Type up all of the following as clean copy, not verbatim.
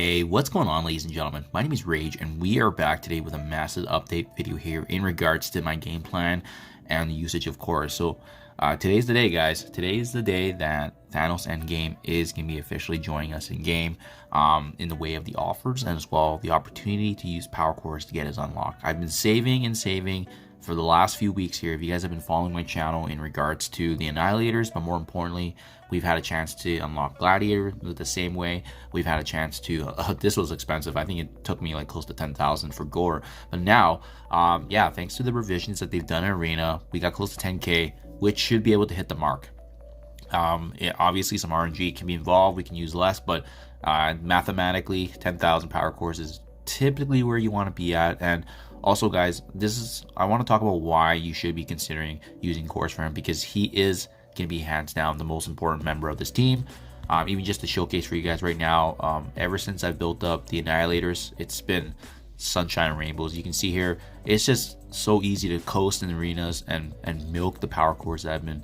Hey, what's going on, ladies and gentlemen? My name is Rayge, and we are back today with a massive update video here in regards to my game plan and the usage of CORES. So today's the day, guys. Today is the day that Thanos Endgame is going to be officially joining us in game in the way of the offers and as well the opportunity to use power cores to get his unlock. I've been saving and saving for the last few weeks here. If you guys have been following my channel in regards to the Annihilators, but more importantly, we've had a chance to unlock Gladiator the same way. We've had a chance to, this was expensive. I think it took me like close to 10,000 for Gore. But now, yeah, thanks to the revisions that they've done in Arena, we got close to 10K, which should be able to hit the mark. Obviously, some RNG can be involved. We can use less, but mathematically, 10,000 power cores is typically where you want to be at. And also, guys, I want to talk about why you should be considering using CORES for him, because he is going to be hands down the most important member of this team. Even just to showcase for you guys right now, ever since I've built up the Annihilators, it's been sunshine and rainbows. You can see here, it's just so easy to coast in arenas and milk the power cores that have been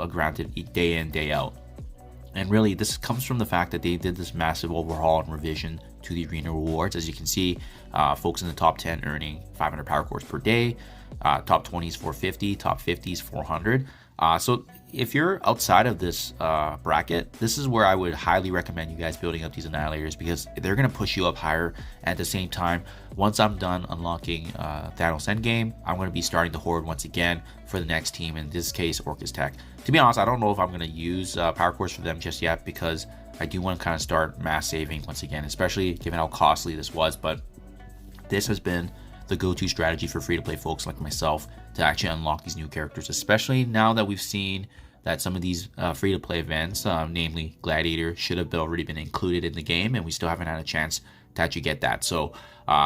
granted day in, day out. And really, this comes from the fact that they did this massive overhaul and revision to the arena rewards. As you can see, folks in the top 10 earning 500 power cores per day, top 20s 450, top 50s 400. So if you're outside of this bracket, this is where I would highly recommend you guys building up these Annihilators, because they're going to push you up higher. At the same time, once I'm done unlocking Thanos Endgame, I'm going to be starting the Horde once again for the next team, in this case Orcus Tech. To be honest, I don't know if I'm going to use power cores for them just yet, because I do want to kind of start mass saving once again, especially given how costly this was. But this has been the go-to strategy for free-to-play folks like myself to actually unlock these new characters, especially now that we've seen that some of these free-to-play events, namely Gladiator, should have already been included in the game, and we still haven't had a chance to actually get that. So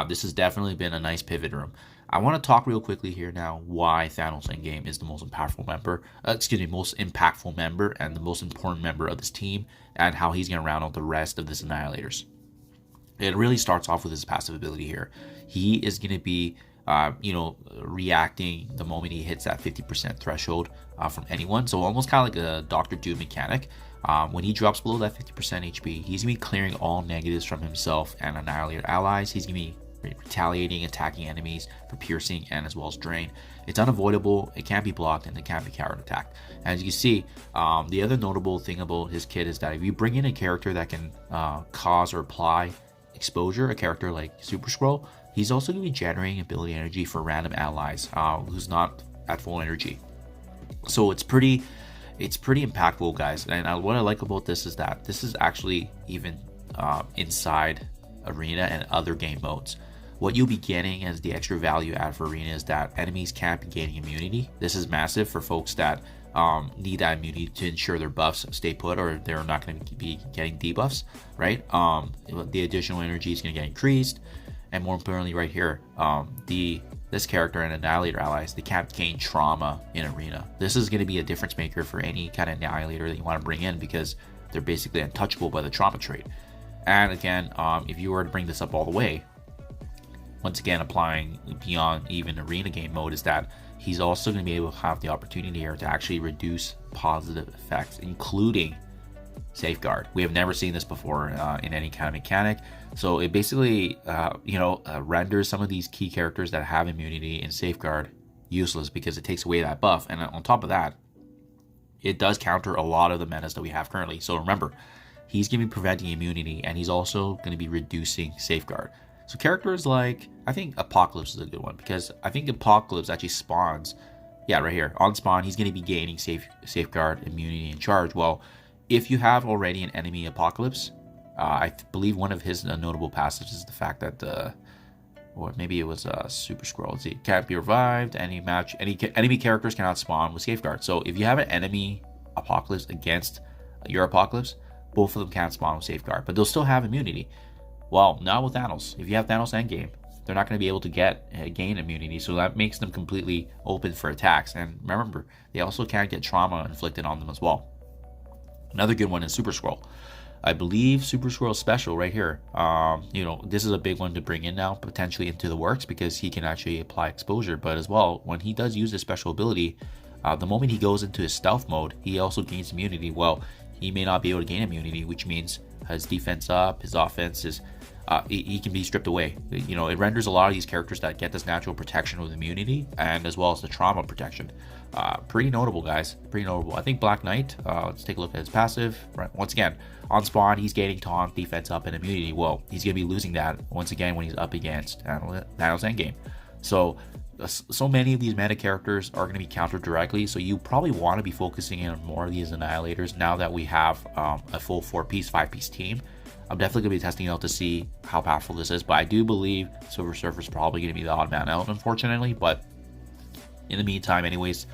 this has definitely been a nice pivot room. I want to talk real quickly here now why Thanos Endgame is the most impactful member, most impactful member and the most important member of this team, and how he's going to round out the rest of this Annihilators. It really starts off with his passive ability here. He is going to be, reacting the moment he hits that 50% threshold from anyone. So almost kind of like a Dr. Doom mechanic. When he drops below that 50% HP, he's going to be clearing all negatives from himself and Annihilator allies. He's going to be retaliating, attacking enemies for piercing and as well as drain. It's unavoidable, it can't be blocked, and it can't be counter attacked. As you see, the other notable thing about his kit is that if you bring in a character that can cause or apply exposure, a character like Super Scroll, he's also going to be generating ability energy for random allies who's not at full energy. So it's pretty impactful, guys. And what I like about this is that this is actually even inside Arena and other game modes. What you'll be getting as the extra value add for Arena is that enemies can't be gaining immunity. This is massive for folks that need that immunity to ensure their buffs stay put, or they're not going to be getting debuffs, right? The additional energy is going to get increased, and more importantly, right here, this character and Annihilator allies, they can't gain trauma in Arena. This is going to be a difference maker for any kind of Annihilator that you want to bring in, because they're basically untouchable by the trauma trait. And again, if you were to bring this up all the way, once again applying beyond even Arena game mode, is that he's also going to be able to have the opportunity here to actually reduce positive effects, including Safeguard. We have never seen this before in any kind of mechanic. So it basically, renders some of these key characters that have immunity in Safeguard useless, because it takes away that buff. And on top of that, it does counter a lot of the metas that we have currently. So remember, he's going to be preventing immunity, and he's also going to be reducing Safeguard. So characters like, I think Apocalypse is a good one, because I think Apocalypse actually spawns, right here, on spawn, he's going to be gaining Safeguard, immunity, and charge. Well, if you have already an enemy Apocalypse, I believe one of his notable passages is the fact that or maybe it was Super Scroll. See, can't be revived. Any enemy characters cannot spawn with Safeguard. So if you have an enemy Apocalypse against your Apocalypse, both of them can't spawn with Safeguard, but they'll still have immunity. Well, not with Thanos. If you have Thanos Endgame, they're not going to be able to gain immunity, so that makes them completely open for attacks. And remember, they also can't get trauma inflicted on them as well. Another good one is Super Scroll. I believe Super Scroll Special right here. This is a big one to bring in now, potentially into the works, because he can actually apply exposure. But as well, when he does use his special ability, the moment he goes into his stealth mode, he also gains immunity. Well, he may not be able to gain immunity, which means his defense up, his offense is he can be stripped away. You know, it renders a lot of these characters that get this natural protection with immunity and as well as the trauma protection. Pretty notable, guys. Pretty notable. I think Black Knight, let's take a look at his passive. Right, once again, on spawn, he's gaining taunt, defense up, and immunity. Well, he's going to be losing that once again when he's up against Thanos endgame. So many of these meta characters are going to be countered directly, so you probably want to be focusing in on more of these annihilators now that we have a full 4-piece, 5-piece team. I'm definitely going to be testing out to see how powerful this is, but I do believe Silver Surfer is probably going to be the odd man out, unfortunately. But in the meantime, anyways,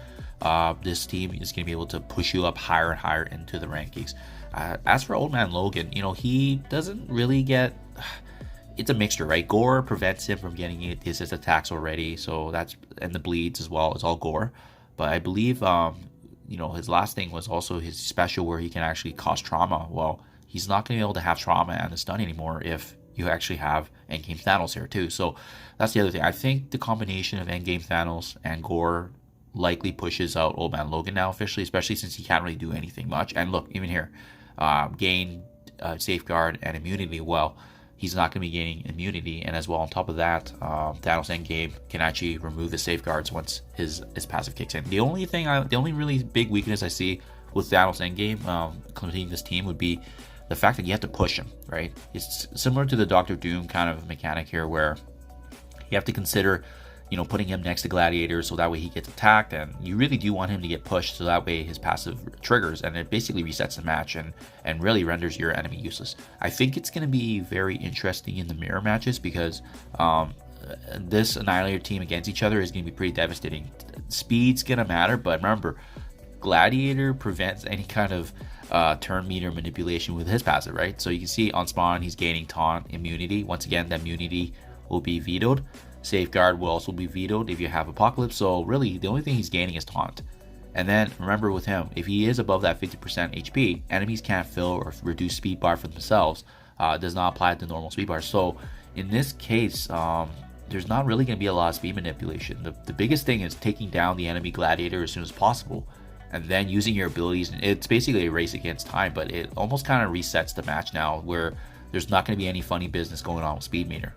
this team is going to be able to push you up higher and higher into the rankings. As for Old Man Logan, you know, he doesn't really get... It's a mixture, right? Gore prevents him from getting his attacks already, so that's... And the bleeds as well, it's all Gore. But I believe, you know, his last thing was also his special where he can actually cause trauma. Well, he's not going to be able to have trauma and a stun anymore if you actually have Endgame Thanos here too. So that's the other thing. I think the combination of Endgame Thanos and Gore likely pushes out Old Man Logan now officially, especially since he can't really do anything much. And look, even here, gain safeguard and immunity. Well, he's not going to be gaining immunity, and as well on top of that, Thanos Endgame can actually remove the safeguards once his passive kicks in. The only really big weakness I see with Thanos Endgame completing this team would be the fact that you have to push him, right? It's similar to the Doctor Doom kind of mechanic here, where you have to consider, you know, putting him next to Gladiator so that way he gets attacked, and you really do want him to get pushed so that way his passive triggers and it basically resets the match and really renders your enemy useless. I think it's going to be very interesting in the mirror matches because this Annihilator team against each other is going to be pretty devastating. Speed's going to matter, but remember, Gladiator prevents any kind of turn meter manipulation with his passive, right? So you can see on spawn he's gaining taunt immunity. Once again, the immunity will be vetoed. Safeguard will also be vetoed if you have Apocalypse. So really the only thing he's gaining is taunt. And then remember with him, if he is above that 50% HP, enemies can't fill or reduce speed bar for themselves. Does not apply to normal speed bar. So in this case, there's not really going to be a lot of speed manipulation. The biggest thing is taking down the enemy Gladiator as soon as possible, and then using your abilities. It's basically a race against time, but it almost kind of resets the match now, where there's not going to be any funny business going on with speed meter.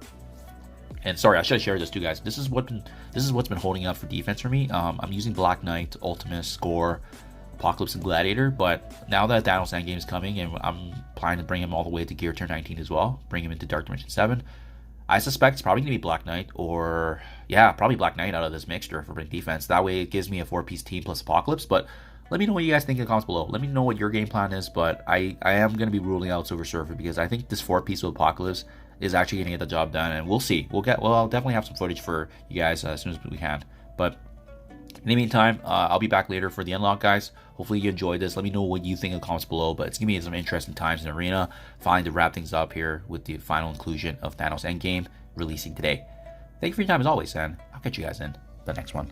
And sorry, I should have shared this too, guys. This is what's been holding up for defense for me. I'm using Black Knight, Ultimus, Gore, Apocalypse, and Gladiator, but now that Thanos Endgame is coming, and I'm planning to bring him all the way to Gear Tier 19 as well, bring him into Dark Dimension 7, I suspect it's probably going to be Black Knight, or yeah, probably Black Knight out of this mixture for defense. That way it gives me a 4-piece team plus Apocalypse. But let me know what you guys think in the comments below. Let me know what your game plan is, but I am going to be ruling out Silver Surfer because I think this 4-piece with Apocalypse is actually going to get the job done, and we'll see. I'll definitely have some footage for you guys as soon as we can. But in the meantime, I'll be back later for the unlock, guys. Hopefully you enjoyed this. Let me know what you think in the comments below. But it's going to be some interesting times in Arena. Finally to wrap things up here with the final inclusion of Thanos Endgame releasing today. Thank you for your time as always, and I'll catch you guys in the next one.